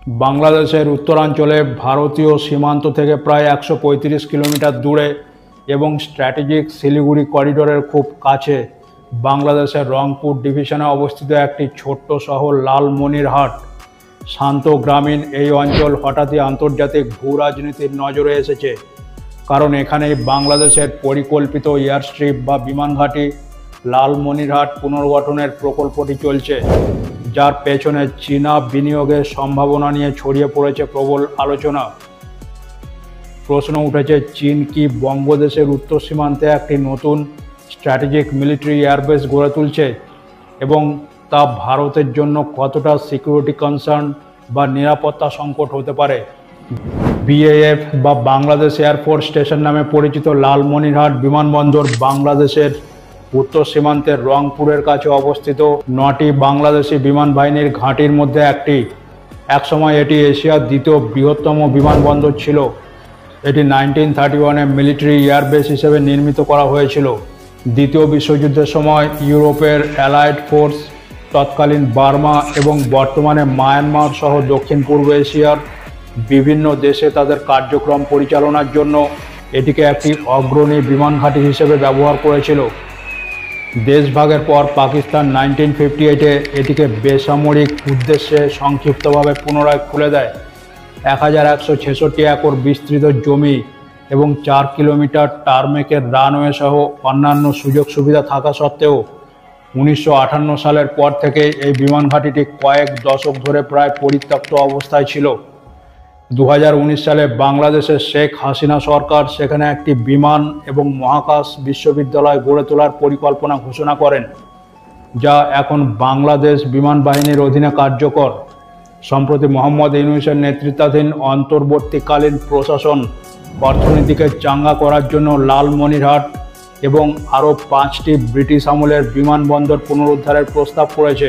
বাংলাদেশের উত্তরাঞ্চলে ভারতীয় সীমান্ত থেকে প্রায় 135 কিলোমিটার দূরে এবং স্ট্র্যাটেজিক শিলিগুড়ি করিডোরের খুব কাছে বাংলাদেশের রংপুর ডিভিশনে অবস্থিত একটি ছোট্ট শহর লালমনিরহাট। শান্ত গ্রামীণ এই অঞ্চল হঠাৎই আন্তর্জাতিক ভূ রাজনীতির নজরে এসেছে, কারণ এখানেই বাংলাদেশের পরিকল্পিত এয়ারস্ট্রিপ বা বিমান ঘাঁটি লালমনিরহাট পুনর্গঠনের প্রকল্পটি চলছে, যার পেছনে চীনা বিনিয়োগের সম্ভাবনা নিয়ে ছড়িয়ে পড়েছে প্রবল আলোচনা। প্রশ্ন উঠেছে, চীন কি বঙ্গদেশের উত্তর সীমান্তে একটি নতুন স্ট্র্যাটেজিক মিলিটারি এয়ারবেস গড়ে তুলছে এবং তা ভারতের জন্য কতটা সিকিউরিটি কনসার্ন বা নিরাপত্তা সংকট হতে পারে। বিএএফ বা বাংলাদেশ এয়ারফোর্স স্টেশন নামে পরিচিত লালমনিরহাট বিমানবন্দর বাংলাদেশের উত্তর সীমান্তের রংপুরের কাছে অবস্থিত 9টি বাংলাদেশি বিমান বাহিনীর ঘাঁটির মধ্যে একটি। একসময় এটি এশিয়ার দ্বিতীয় বৃহত্তম বিমানবন্দর ছিল। এটি 1931-এ মিলিটারি এয়ারবেস হিসেবে নির্মিত করা হয়েছিল। দ্বিতীয় বিশ্বযুদ্ধের সময় ইউরোপের অ্যালায়েড ফোর্স, তৎকালীন বার্মা এবং বর্তমানে মায়ানমার সহ দক্ষিণ পূর্ব এশিয়ার বিভিন্ন দেশে তাদের কার্যক্রম পরিচালনার জন্য এটিকে একটি অগ্রণী বিমান ঘাঁটি হিসেবে ব্যবহার করেছিল। দেশভাগের পর পাকিস্তান 1958-এ এটিকে বেসামরিক উদ্দেশ্যে সংক্ষিপ্তভাবে পুনরায় খুলে দেয়। 1166 একর বিস্তৃত জমি এবং 4 কিলোমিটার টারমেকের রানওয়ে সহ অন্যান্য সুযোগ সুবিধা থাকা সত্ত্বেও 1958 সালের পর থেকে এই বিমান ঘাঁটিটি কয়েক দশক ধরে প্রায় পরিত্যক্ত অবস্থায় ছিল। 2019 সালে বাংলাদেশের শেখ হাসিনা সরকার সেখানে একটি বিমান এবং মহাকাশ বিশ্ববিদ্যালয় গড়ে তোলার পরিকল্পনা ঘোষণা করেন, যা এখন বাংলাদেশ বিমান বাহিনীর অধীনে কার্যকর। সম্প্রতি মোহাম্মদ ইউনূসের নেতৃত্বাধীন অন্তর্বর্তীকালীন প্রশাসন অর্থনীতিকে চাঙ্গা করার জন্য লালমনিরহাট এবং আরও 5টি ব্রিটিশ আমলের বিমানবন্দর পুনরুদ্ধারের প্রস্তাব করেছে।